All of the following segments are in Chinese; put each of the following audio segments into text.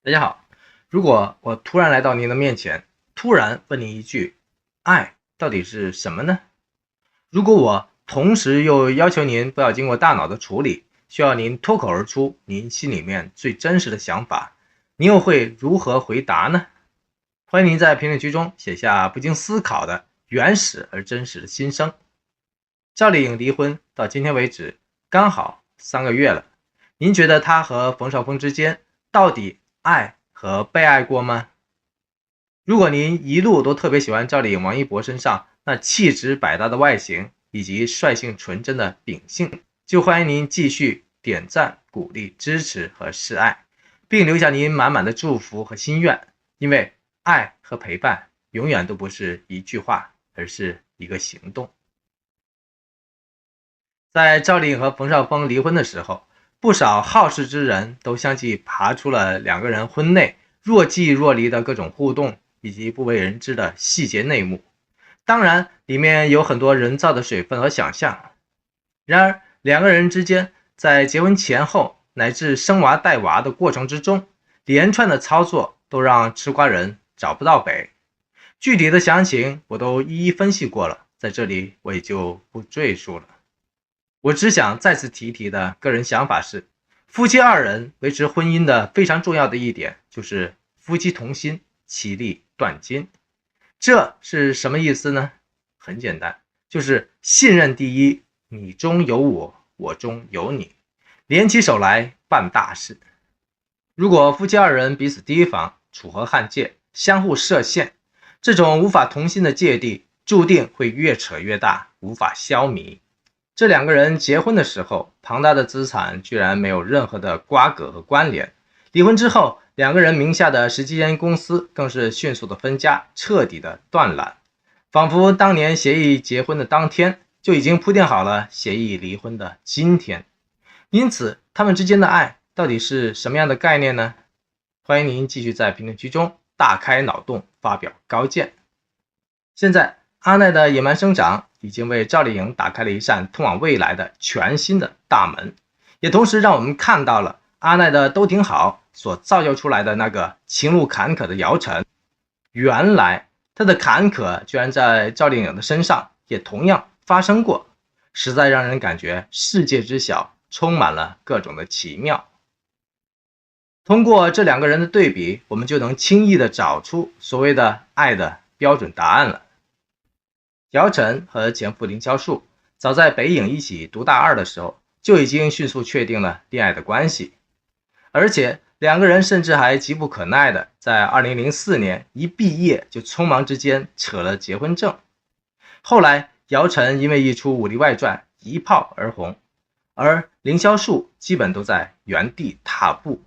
大家好，如果我突然来到您的面前，突然问您一句，爱到底是什么呢？如果我同时又要求您不要经过大脑的处理，需要您脱口而出您心里面最真实的想法，您又会如何回答呢？欢迎您在评论区中写下不经思考的原始而真实的心声。赵丽颖离婚到今天为止刚好3个月了，您觉得她和冯绍峰之间到底爱和被爱过吗？如果您一路都特别喜欢赵丽颖、王一博身上那气质百搭的外形以及率性纯真的秉性，就欢迎您继续点赞、鼓励、支持和示爱，并留下您满满的祝福和心愿。因为爱和陪伴永远都不是一句话，而是一个行动。在赵丽颖和冯绍峰离婚的时候，不少好事之人都相继爬出了两个人婚内若即若离的各种互动以及不为人知的细节内幕。当然，里面有很多人造的水分和想象。然而，两个人之间在结婚前后乃至生娃带娃的过程之中，连串的操作都让吃瓜人找不到北。具体的详情我都一一分析过了，在这里我也就不赘述了。我只想再次提提的个人想法是，夫妻二人维持婚姻的非常重要的一点就是夫妻同心，其利断金。这是什么意思呢？很简单，就是信任第一，你中有我，我中有你，联起手来办大事。如果夫妻二人彼此提防，楚河汉界，相互设限，这种无法同心的芥蒂注定会越扯越大，无法消弭。这两个人结婚的时候，庞大的资产居然没有任何的瓜葛和关联。离婚之后，两个人名下的10几间公司更是迅速的分家，彻底的断缆，仿佛当年协议结婚的当天就已经铺垫好了协议离婚的今天。因此，他们之间的爱到底是什么样的概念呢？欢迎您继续在评论区中大开脑洞，发表高见。现在阿奈的野蛮生长已经为赵丽颖打开了一扇通往未来的全新的大门，也同时让我们看到了阿奈的都挺好所造就出来的那个情路坎坷的姚晨。原来他的坎坷居然在赵丽颖的身上也同样发生过，实在让人感觉世界之小，充满了各种的奇妙。通过这两个人的对比，我们就能轻易的找出所谓的爱的标准答案了。姚晨和前夫凌潇肃早在北影一起读大二的时候就已经迅速确定了恋爱的关系，而且两个人甚至还急不可耐的在2004年一毕业就匆忙之间扯了结婚证。后来姚晨因为一出武力外传一炮而红，而凌潇肃基本都在原地踏步，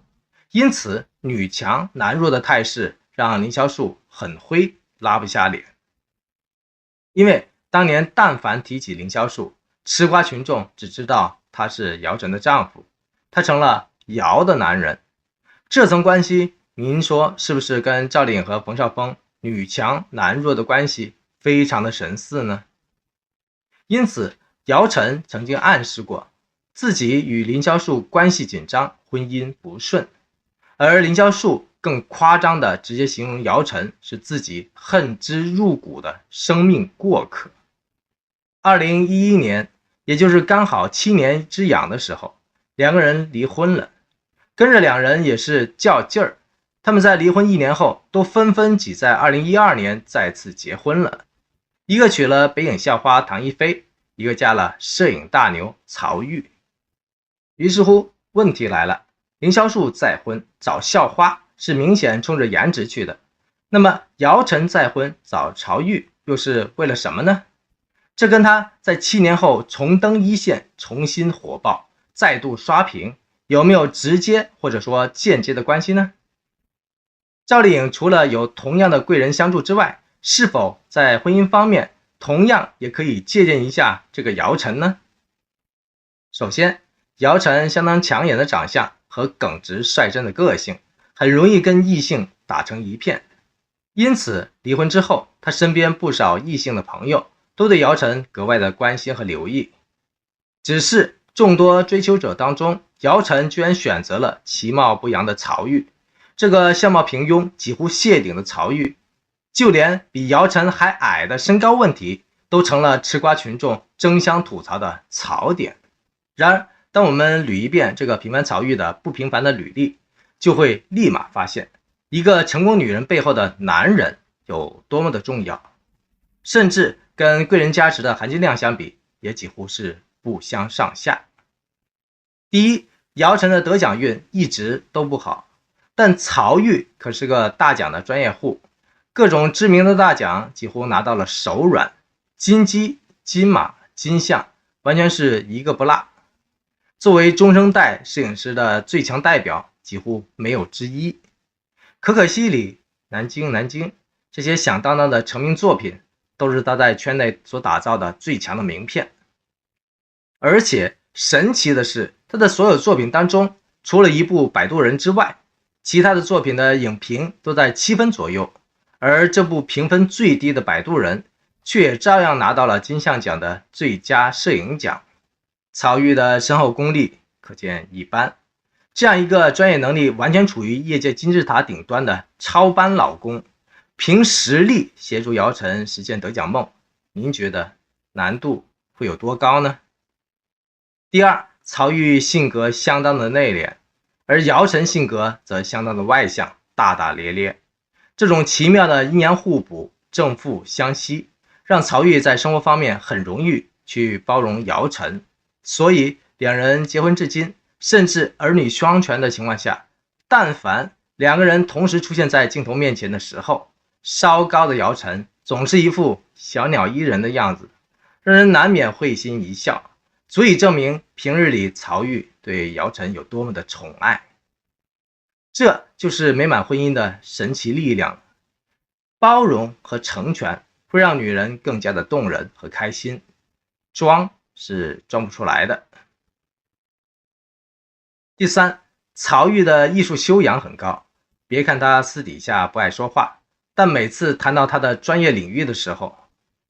因此女强男弱的态势让凌潇肃很灰，拉不下脸。因为当年但凡提起凌潇肃，吃瓜群众只知道他是姚晨的丈夫，他成了姚的男人。这层关系您说是不是跟赵丽颖和冯绍峰女强男弱的关系非常的神似呢？因此姚晨曾经暗示过自己与凌潇肃关系紧张，婚姻不顺，而凌潇肃更夸张的直接形容姚晨是自己恨之入骨的生命过客。2011年，也就是刚好7年之痒的时候，两个人离婚了。跟着两人也是较劲儿，他们在离婚1年后都纷纷挤在2012年再次结婚了。一个娶了北影校花唐一菲，一个嫁了摄影大牛曹郁。于是乎问题来了，凌潇肃再婚找校花是明显冲着颜值去的，那么姚晨再婚找曹郁又是为了什么呢？这跟他在7年后重登一线，重新火爆，再度刷屏，有没有直接或者说间接的关系呢？赵丽颖除了有同样的贵人相助之外，是否在婚姻方面同样也可以借鉴一下这个姚晨呢？首先，姚晨相当抢眼的长相和耿直率真的个性，很容易跟异性打成一片，因此离婚之后，他身边不少异性的朋友都对姚晨格外的关心和留意。只是众多追求者当中，姚晨居然选择了其貌不扬的曹郁，这个相貌平庸、几乎谢顶的曹郁，就连比姚晨还矮的身高问题，都成了吃瓜群众争相吐槽的槽点。然而，当我们捋一遍这个平凡曹郁的不平凡的履历，就会立马发现，一个成功女人背后的男人有多么的重要，甚至跟贵人加持的含金量相比，也几乎是不相上下。第一，姚晨的得奖运一直都不好，但曹郁可是个大奖的专业户，各种知名的大奖几乎拿到了手软，金鸡、金马、金像，完全是一个不落。作为中生代摄影师的最强代表，几乎没有之一。可可西里、南京这些响当当的成名作品，都是他在圈内所打造的最强的名片。而且神奇的是，他的所有作品当中，除了一部《摆渡人》之外，其他的作品的影评都在7分左右，而这部评分最低的《摆渡人》却也照样拿到了金像奖的最佳摄影奖。曹郁的深厚功力可见一斑，这样一个专业能力完全处于业界金字塔顶端的超班老公，凭实力协助姚晨实现得奖梦，您觉得难度会有多高呢？第二，曹郁性格相当的内敛，而姚晨性格则相当的外向，大大咧咧。这种奇妙的阴阳互补，正负相吸，让曹郁在生活方面很容易去包容姚晨，所以两人结婚至今，甚至儿女双全的情况下，但凡两个人同时出现在镜头面前的时候，稍高的姚晨总是一副小鸟依人的样子，让人难免会心一笑，足以证明平日里曹郁对姚晨有多么的宠爱。这就是美满婚姻的神奇力量，包容和成全会让女人更加的动人和开心，装是装不出来的。第三，曹郁的艺术修养很高，别看他私底下不爱说话，但每次谈到他的专业领域的时候，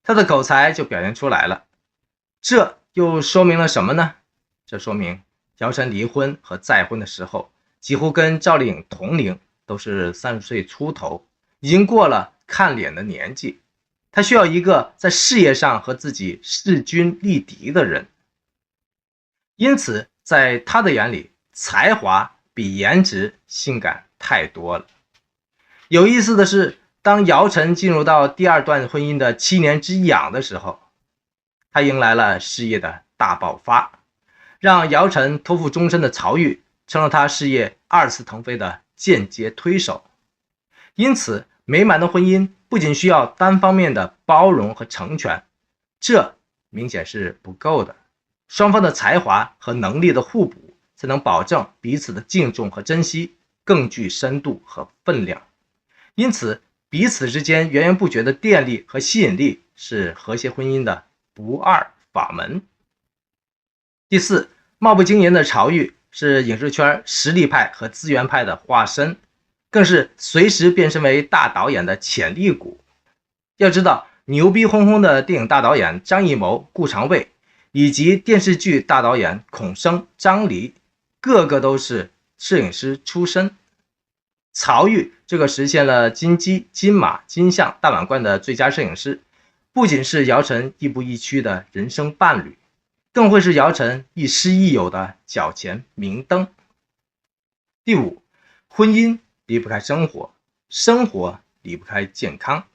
他的口才就表现出来了。这又说明了什么呢？这说明姚晨离婚和再婚的时候，几乎跟赵丽颖同龄，都是30岁出头，已经过了看脸的年纪。他需要一个在事业上和自己势均力敌的人，因此在他的眼里，才华比颜值性感太多了。有意思的是，当姚晨进入到第二段婚姻的7年之痒的时候，他迎来了事业的大爆发，让姚晨托付终身的曹郁成了他事业2次腾飞的间接推手。因此美满的婚姻不仅需要单方面的包容和成全，这明显是不够的，双方的才华和能力的互补，才能保证彼此的敬重和珍惜更具深度和分量。因此彼此之间源源不绝的电力和吸引力是和谐婚姻的不二法门。第四，貌不惊人的曹郁是影视圈实力派和资源派的化身，更是随时变身为大导演的潜力股。要知道，牛逼哄哄的电影大导演张艺谋、顾长卫，以及电视剧大导演孔笙、张黎，个个都是摄影师出身。曹郁这个实现了金鸡、金马、金像大满贯的最佳摄影师，不仅是姚晨亦步亦趋的人生伴侣，更会是姚晨亦师亦友的脚前明灯。第五，婚姻离不开生活，生活离不开健康。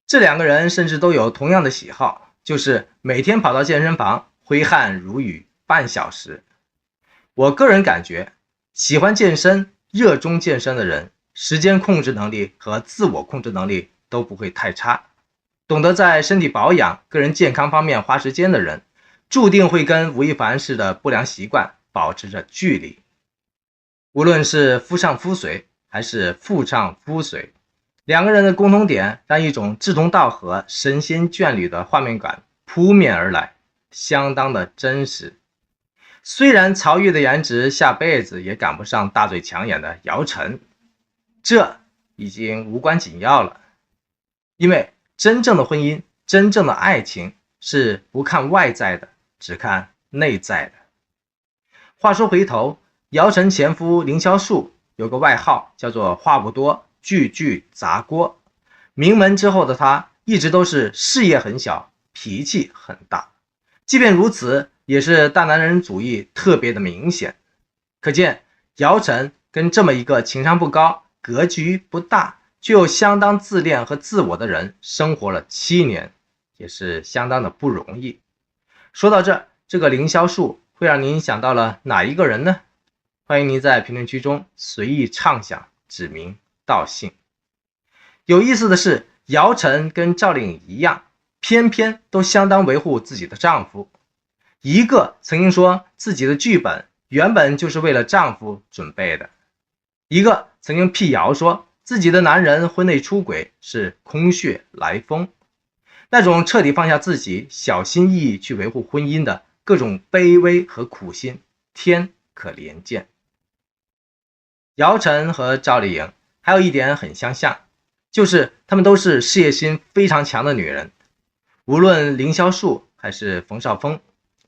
这两个人甚至都有同样的喜好，就是每天跑到健身房挥汗如雨半小时。我个人感觉，喜欢健身、热衷健身的人，时间控制能力和自我控制能力都不会太差。懂得在身体保养、个人健康方面花时间的人，注定会跟吴亦凡式的不良习惯保持着距离。无论是夫唱妇随还是妇唱夫随，两个人的共同点让一种志同道合、神仙眷侣的画面感扑面而来，相当的真实。虽然曹郁的颜值下辈子也赶不上大嘴抢眼的姚晨，这已经无关紧要了，因为真正的婚姻、真正的爱情是不看外在的，只看内在的。话说回头，姚晨前夫凌潇肃有个外号叫做话不多，句句砸锅。名门之后的他一直都是事业很小，脾气很大，即便如此，也是大男人主义特别的明显。可见姚晨跟这么一个情商不高、格局不大却又相当自恋和自我的人生活了7年，也是相当的不容易。说到这个凌潇肃会让您想到了哪一个人呢？欢迎您在评论区中随意畅想，指名道姓。有意思的是，姚晨跟赵丽颖一样，偏偏都相当维护自己的丈夫。一个曾经说自己的剧本原本就是为了丈夫准备的，一个曾经辟谣说自己的男人婚内出轨是空穴来风。那种彻底放下自己，小心翼翼去维护婚姻的各种卑微和苦心，天可怜见。姚晨和赵丽颖还有一点很相像，就是她们都是事业心非常强的女人。无论凌潇肃还是冯绍峰，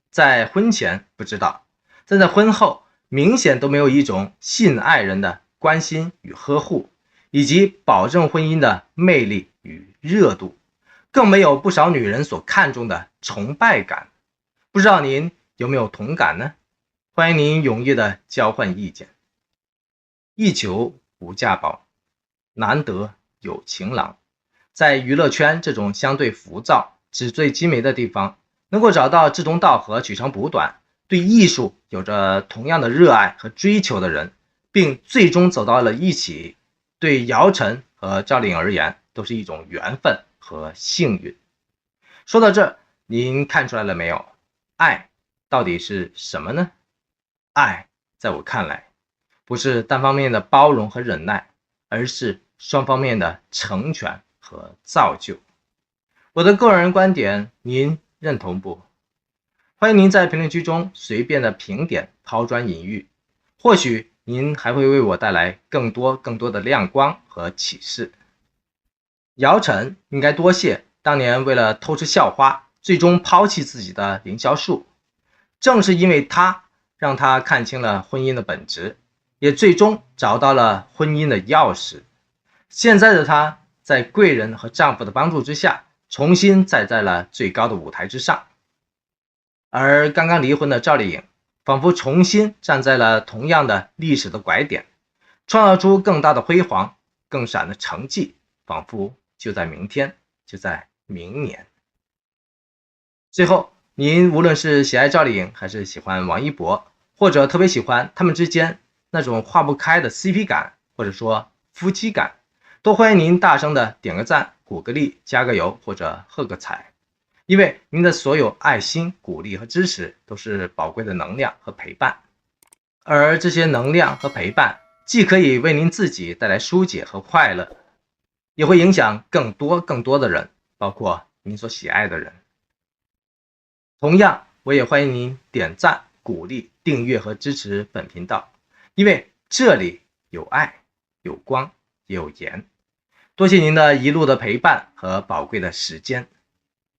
在婚前不知道，但在婚后明显都没有一种吸引爱人的关心与呵护，以及保证婚姻的魅力与热度，更没有不少女人所看重的崇拜感。不知道您有没有同感呢？欢迎您踊跃的交换意见。一求无价宝，难得有情郎。在娱乐圈这种相对浮躁、纸醉金迷的地方，能够找到志同道合、取长补短，对艺术有着同样的热爱和追求的人，并最终走到了一起，对姚晨和赵丽颖而言都是一种缘分和幸运。说到这，您看出来了没有？爱到底是什么呢？爱在我看来，不是单方面的包容和忍耐，而是双方面的成全和造就。我的个人观点，您认同不？欢迎您在评论区中随便的评点，抛砖引玉，或许您还会为我带来更多的亮光和启示。姚晨应该多谢当年为了偷吃校花最终抛弃自己的凌潇肃，正是因为他让他看清了婚姻的本质，也最终找到了婚姻的钥匙。现在的她在贵人和丈夫的帮助之下，重新站在了最高的舞台之上。而刚刚离婚的赵丽颖仿佛重新站在了同样的历史的拐点，创造出更大的辉煌，更闪的成绩，仿佛就在明天，就在明年。最后，您无论是喜爱赵丽颖还是喜欢王一博，或者特别喜欢他们之间那种化不开的 CP 感，或者说夫妻感，都欢迎您大声的点个赞、鼓个励、加个油或者喝个彩。因为您的所有爱心、鼓励和支持都是宝贵的能量和陪伴，而这些能量和陪伴既可以为您自己带来疏解和快乐，也会影响更多的人，包括您所喜爱的人。同样，我也欢迎您点赞、鼓励、订阅和支持本频道，因为这里有爱、有光、也有盐。多谢您的一路的陪伴和宝贵的时间。